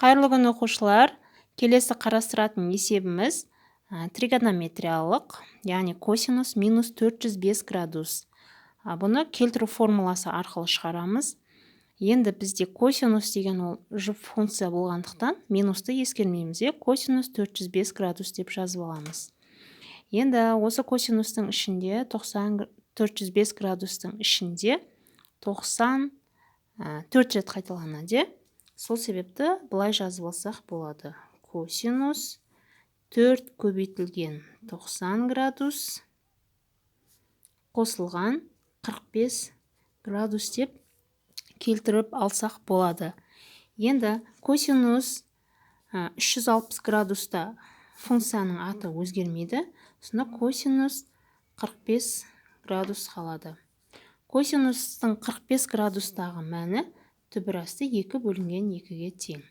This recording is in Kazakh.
Қайырлы күн оқушылар. Келесі қарастыратын есебіміз тригонометриялық, яғни косинус минус 405 градус. Бұны келтіру формуласы арқылы шығарамыз. Енді бізде косинус деген ол жұп функция болғандықтан минусты ескермейміз. Косинус 405 градус деп жазып аламыз. Енді осы косинустың ішінде 405 градустың ішінде 90 4 рет қайталанады. Сол себепті былай жазып алсақ болады. Косинус 4 көбейтілген 90 градус қосылған 45 градус деп келтіріп алсақ болады. Енді косинус 360 градуста функцияның аты өзгермейді. Сонда косинус 45 градус қалады. Косинустың 45 градустағы мәні түбір асты 2 бөлінген 2-ге тең.